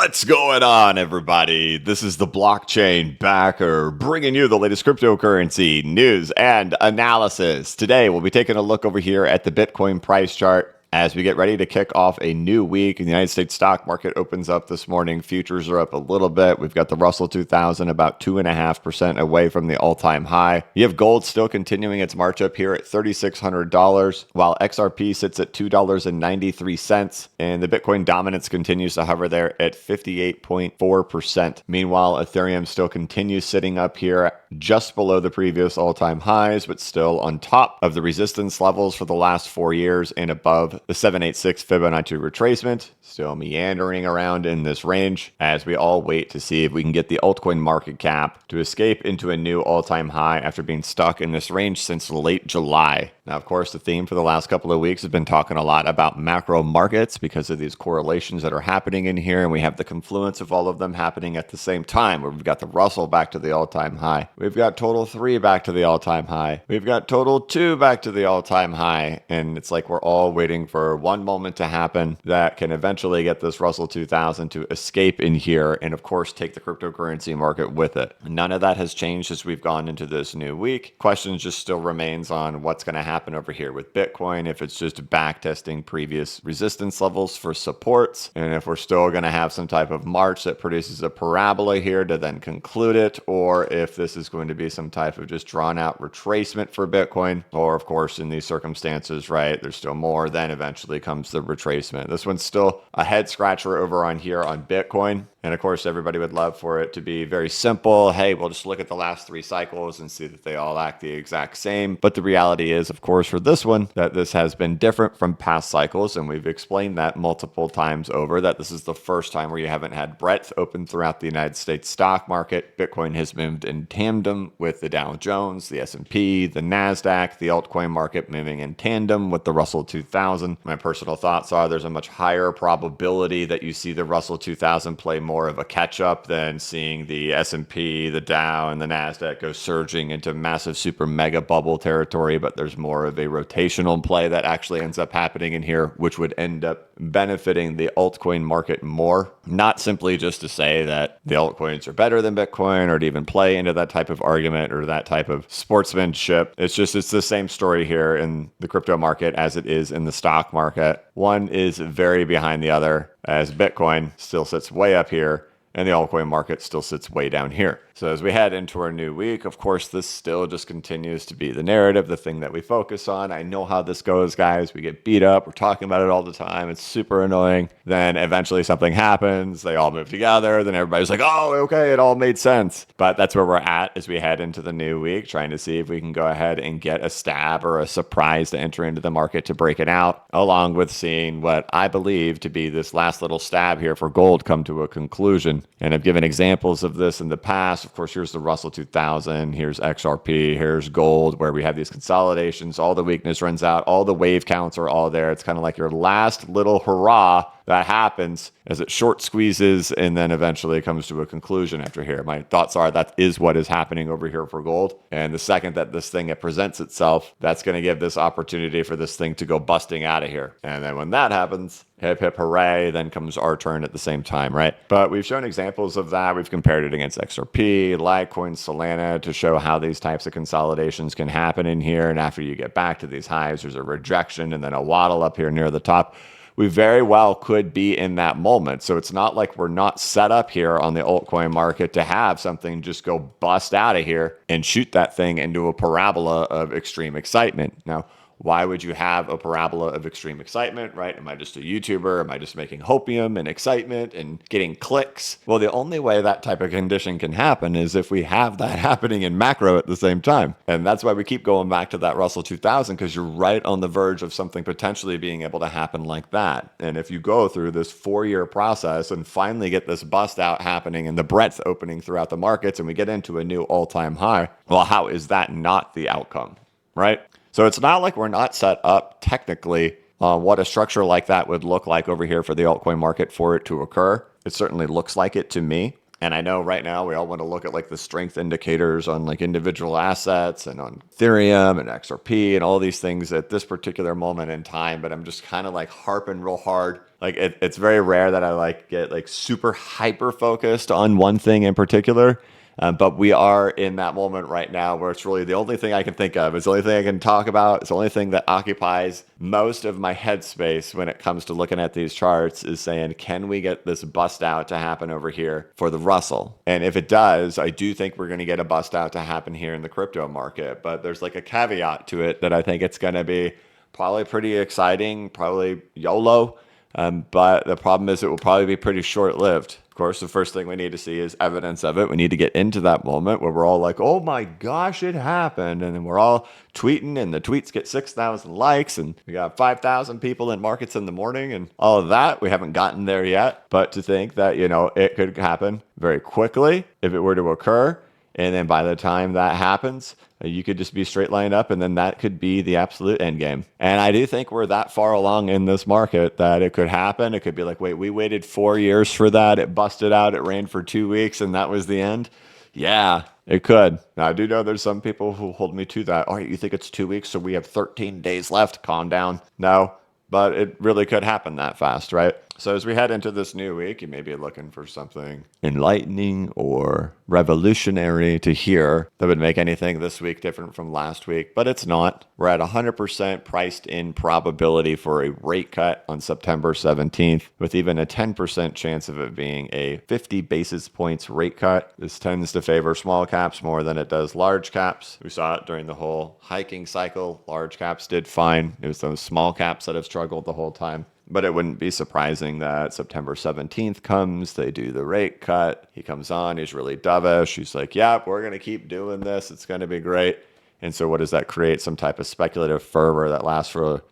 What's going on, everybody? This is the blockchain backer bringing you the latest cryptocurrency news and analysis. Today, we'll be taking a look over here at the Bitcoin price chart as we get ready to kick off a new week. The United States stock market opens up this morning. Futures are up a little bit. We've got the Russell 2000 about 2.5% away from the all-time high. You have gold still continuing its march up here at $3,600, while XRP sits at $2.93, and the Bitcoin dominance continues to hover there at 58.4%. Meanwhile, Ethereum still continues sitting up here just below the previous all-time highs, but still on top of the resistance levels for the last 4 years and above the 786 Fibonacci retracement, still meandering around in this range as we all wait to see if we can get the altcoin market cap to escape into a new all-time high after being stuck in this range since late July. Now, of course, the theme for the last couple of weeks has been talking a lot about macro markets because of these correlations that are happening in here, and we have the confluence of all of them happening at the same time, where we've got the Russell back to the all-time high. We've got total 3 back to the all-time high. We've got total 2 back to the all-time high, and it's like we're all waiting for one moment to happen that can eventually get this Russell 2000 to escape in here and, of course, take the cryptocurrency market with it. None of that has changed as we've gone into this new week. Questions just still remains on what's going to happen over here with Bitcoin, if it's just back testing previous resistance levels for supports, and if we're still going to have some type of march that produces a parabola here to then conclude it, or if this is going to be some type of just drawn out retracement for Bitcoin, or of course in these circumstances, right, there's still more, then eventually comes the retracement. This one's still a head scratcher over on here on Bitcoin. And of course, everybody would love for it to be very simple. Hey, we'll just look at the last 3 cycles and see that they all act the exact same. But the reality is, of course, for this one, that this has been different from past cycles. And we've explained that multiple times over, that this is the first time where you haven't had breadth open throughout the United States stock market. Bitcoin has moved in tandem with the Dow Jones, the S&P, the NASDAQ, the altcoin market moving in tandem with the Russell 2000. My personal thoughts are there's a much higher probability that you see the Russell 2000 play more of a catch-up than seeing the S&P, the Dow, and the NASDAQ go surging into massive super mega bubble territory, but there's more of a rotational play that actually ends up happening in here, which would end up benefiting the altcoin market more. Not simply just to say that the altcoins are better than Bitcoin or to even play into that type of argument or that type of sportsmanship. It's the same story here in the crypto market as it is in the stock market. One is very behind the other, as Bitcoin still sits way up here and the altcoin market still sits way down here. So as we head into our new week, of course, this still just continues to be the narrative, the thing that we focus on. I know how this goes, guys. We get beat up. We're talking about it all the time. It's super annoying. Then eventually something happens. They all move together. Then everybody's like, oh, okay, it all made sense. But that's where we're at as we head into the new week, trying to see if we can go ahead and get a stab or a surprise to enter into the market to break it out, along with seeing what I believe to be this last little stab here for gold come to a conclusion. And I've given examples of this in the past. Of course, here's the Russell 2000, here's XRP, here's gold, where we have these consolidations, all the weakness runs out, all the wave counts are all there. It's kind of like your last little hurrah that happens as it short squeezes and then eventually comes to a conclusion after here. My thoughts are that is what is happening over here for gold. And the second that this thing presents itself, that's going to give this opportunity for this thing to go busting out of here. And then when that happens, hip, hip, hooray, then comes our turn at the same time, right? But we've shown examples of that. We've compared it against XRP, Litecoin, Solana to show how these types of consolidations can happen in here. And after you get back to these highs, there's a rejection and then a waddle up here near the top. We very well could be in that moment. So it's not like we're not set up here on the altcoin market to have something just go bust out of here and shoot that thing into a parabola of extreme excitement. Now, why would you have a parabola of extreme excitement, right? Am I just a YouTuber? Am I just making hopium and excitement and getting clicks? Well, the only way that type of condition can happen is if we have that happening in macro at the same time. And that's why we keep going back to that Russell 2000, because you're right on the verge of something potentially being able to happen like that. And if you go through this 4-year process and finally get this bust out happening and the breadth opening throughout the markets and we get into a new all-time high, well, how is that not the outcome, right? So it's not like we're not set up technically on what a structure like that would look like over here for the altcoin market for it to occur. It certainly looks like it to me. And I know right now we all want to look at like the strength indicators on like individual assets and on Ethereum and XRP and all these things at this particular moment in time. But I'm just kind of like harping real hard. Like it's very rare that I like get like super hyper focused on one thing in particular. But we are in that moment right now where it's really the only thing I can think of. It's the only thing I can talk about. It's the only thing that occupies most of my headspace when it comes to looking at these charts is saying, can we get this bust out to happen over here for the Russell? And if it does, I do think we're going to get a bust out to happen here in the crypto market. But there's like a caveat to it that I think it's going to be probably pretty exciting, probably YOLO. But the problem is it will probably be pretty short-lived. Of course, the first thing we need to see is evidence of it. We need to get into that moment where we're all like, oh my gosh, it happened. And then we're all tweeting and the tweets get 6,000 likes and we got 5,000 people in markets in the morning and all of that. We haven't gotten there yet. But to think that, it could happen very quickly if it were to occur. And then by the time that happens, you could just be straight lined up, and then that could be the absolute end game. And I do think we're that far along in this market that it could happen. It could be like, wait, we waited 4 years for that. It busted out. It ran for 2 weeks, and that was the end. Yeah, it could. Now, I do know there's some people who hold me to that. All right, you think it's 2 weeks, so we have 13 days left. Calm down. No, but it really could happen that fast, right? So as we head into this new week, you may be looking for something enlightening or revolutionary to hear that would make anything this week different from last week, but it's not. We're at 100% priced in probability for a rate cut on September 17th, with even a 10% chance of it being a 50 basis points rate cut. This tends to favor small caps more than it does large caps. We saw it during the whole hiking cycle. Large caps did fine. It was those small caps that have struggled the whole time. But it wouldn't be surprising that September 17th comes, they do the rate cut. He comes on, he's really dovish. He's like, yep, we're going to keep doing this. It's going to be great. And so what does that create? Some type of speculative fervor that lasts for,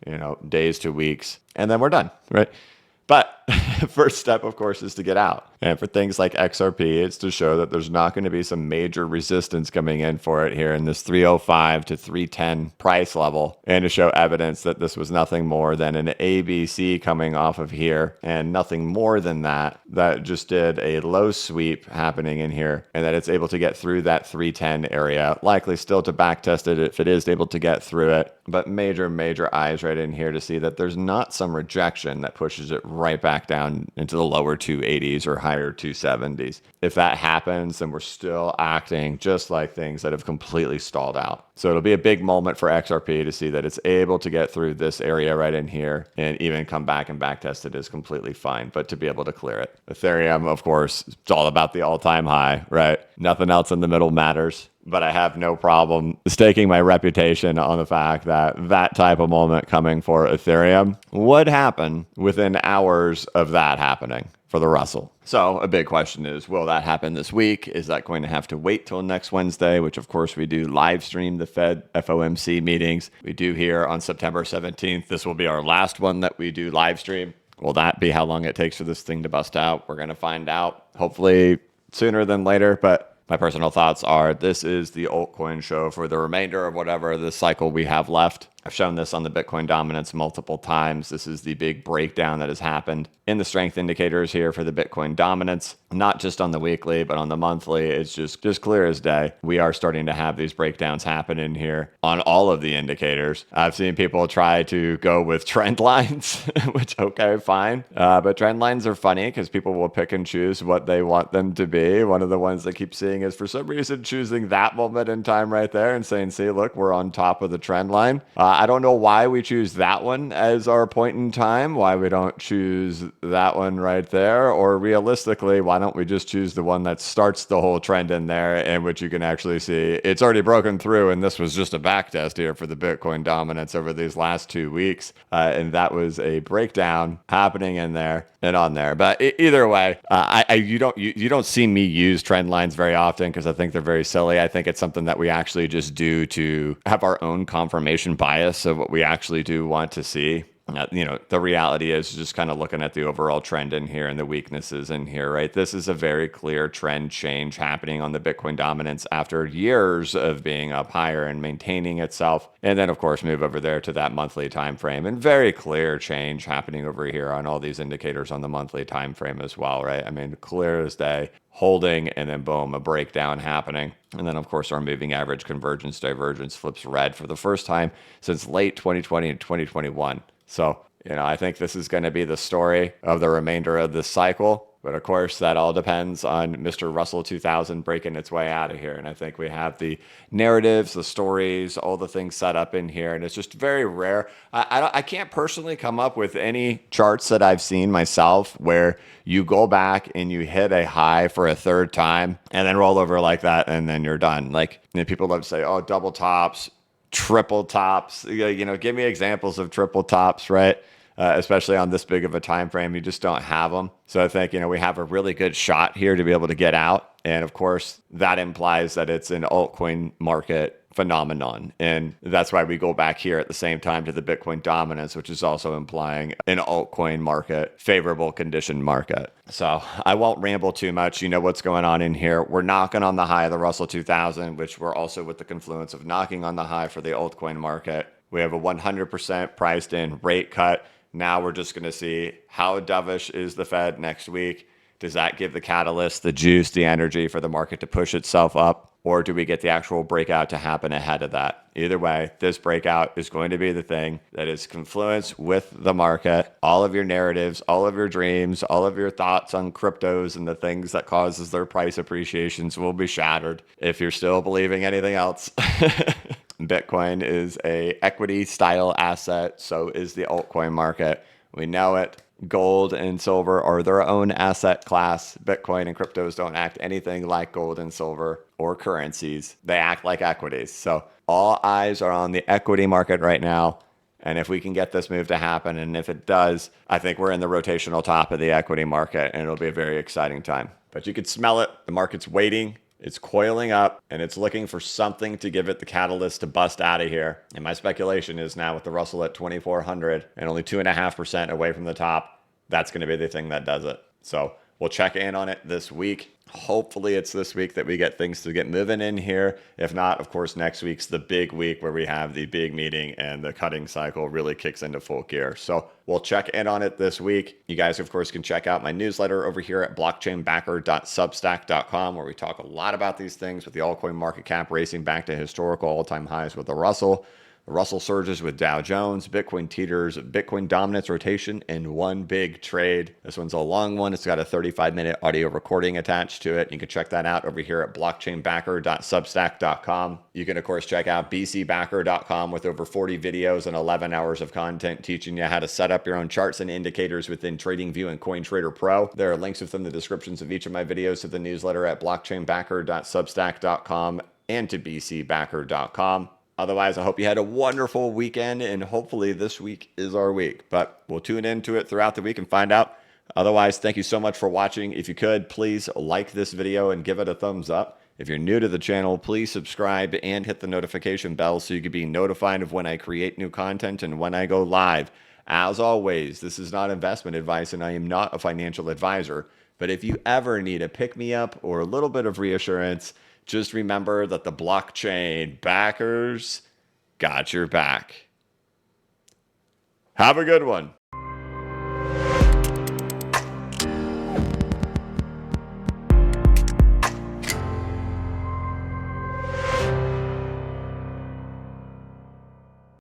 days to weeks. And then we're done, right? But first step, of course, is to get out. And for things like XRP, it's to show that there's not going to be some major resistance coming in for it here in this 305 to 310 price level, and to show evidence that this was nothing more than an ABC coming off of here and nothing more than that, that just did a low sweep happening in here, and that it's able to get through that 310 area, likely still to back test it if it is able to get through it. But major eyes right in here to see that there's not some rejection that pushes it right back down into the lower 280s or higher 270s. If that happens, then we're still acting just like things that have completely stalled out. So it'll be a big moment for XRP to see that it's able to get through this area right in here and even come back and back test it is completely fine, but to be able to clear it. Ethereum, of course, it's all about the all-time high, right? Nothing else in the middle matters. But I have no problem staking my reputation on the fact that that type of moment coming for Ethereum would happen within hours of that happening for the Russell. So a big question is, will that happen this week? Is that going to have to wait till next Wednesday, which of course we do live stream the Fed FOMC meetings. We do here on September 17th. This will be our last one that we do live stream. Will that be how long it takes for this thing to bust out? We're going to find out hopefully sooner than later, but my personal thoughts are this is the altcoin show for the remainder of whatever the cycle we have left. I've shown this on the Bitcoin dominance multiple times. This is the big breakdown that has happened in the strength indicators here for the Bitcoin dominance, not just on the weekly, but on the monthly. It's just clear as day. We are starting to have these breakdowns happen in here on all of the indicators. I've seen people try to go with trend lines, which, okay, fine. But trend lines are funny because people will pick and choose what they want them to be. One of the ones I keep seeing is for some reason choosing that moment in time right there and saying, see, look, we're on top of the trend line. I don't know why we choose that one as our point in time, why we don't choose that one right there, or realistically, why don't we just choose the one that starts the whole trend in there, in which you can actually see it's already broken through, and this was just a back test here for the Bitcoin dominance over these last 2 weeks, and that was a breakdown happening in there and on there. But either way, you don't see me use trend lines very often because I think they're very silly. I think it's something that we actually just do to have our own confirmation bias of what we actually do want to see. The reality is just kind of looking at the overall trend in here and the weaknesses in here, right? This is a very clear trend change happening on the Bitcoin dominance after years of being up higher and maintaining itself. And then, of course, move over there to that monthly time frame, and very clear change happening over here on all these indicators on the monthly time frame as well, right? I mean, clear as day, holding, and then boom, a breakdown happening. And then, of course, our moving average convergence divergence flips red for the first time since late 2020 and 2021. So, I think this is going to be the story of the remainder of this cycle. But of course, that all depends on Mr. Russell 2000 breaking its way out of here. And I think we have the narratives, the stories, all the things set up in here. And it's just very rare. I can't personally come up with any charts that I've seen myself where you go back and you hit a high for a third time and then roll over like that and then you're done. Like, people love to say, oh, double tops, triple tops. Give me examples of triple tops, right? Especially on this big of a time frame, you just don't have them. So I think we have a really good shot here to be able to get out, and of course that implies that it's an altcoin market phenomenon, and that's why we go back here at the same time to the Bitcoin dominance, which is also implying an altcoin market, favorable condition market. So I won't ramble too much. You know what's going on in here. We're knocking on the high of the Russell 2000, which we're also with the confluence of knocking on the high for the altcoin market. We have a 100% priced in rate cut. Now we're just going to see how dovish is the Fed next week. Does that give the catalyst, the juice, the energy for the market to push itself up? Or do we get the actual breakout to happen ahead of that? Either way, this breakout is going to be the thing that is confluence with the market. All of your narratives, all of your dreams, all of your thoughts on cryptos and the things that causes their price appreciations will be shattered if you're still believing anything else. Bitcoin is a equity style asset. So is the altcoin market. We know it. Gold and silver are their own asset class. Bitcoin and cryptos don't act anything like gold and silver or currencies. They act like equities. So all eyes are on the equity market right now. And if we can get this move to happen, and if it does, I think we're in the rotational top of the equity market, and it'll be a very exciting time. But you could smell it. The market's waiting. It's coiling up, and it's looking for something to give it the catalyst to bust out of here. And my speculation is now with the Russell at 2,400 and only 2.5% away from the top, that's going to be the thing that does it. So we'll check in on it this week. Hopefully it's this week that we get things to get moving in here. If not, of course, next week's the big week where we have the big meeting and the cutting cycle really kicks into full gear. So we'll check in on it this week. You guys, of course, can check out my newsletter over here at blockchainbacker.substack.com, where we talk a lot about these things with the altcoin market cap racing back to historical all-time highs with the Russell. Russell surges with Dow Jones, Bitcoin teeters, Bitcoin dominance rotation in one big trade. This one's a long one. It's got a 35-minute audio recording attached to it. You can check that out over here at blockchainbacker.substack.com. You can, of course, check out bcbacker.com with over 40 videos and 11 hours of content teaching you how to set up your own charts and indicators within TradingView and CoinTrader Pro. There are links within the descriptions of each of my videos to the newsletter at blockchainbacker.substack.com and to bcbacker.com. Otherwise, I hope you had a wonderful weekend, and hopefully this week is our week. But we'll tune into it throughout the week and find out. Otherwise, thank you so much for watching. If you could, please like this video and give it a thumbs up. If you're new to the channel, please subscribe and hit the notification bell so you can be notified of when I create new content and when I go live. As always, this is not investment advice, and I am not a financial advisor. But if you ever need a pick-me-up or a little bit of reassurance, just remember that the blockchain backers got your back. Have a good one.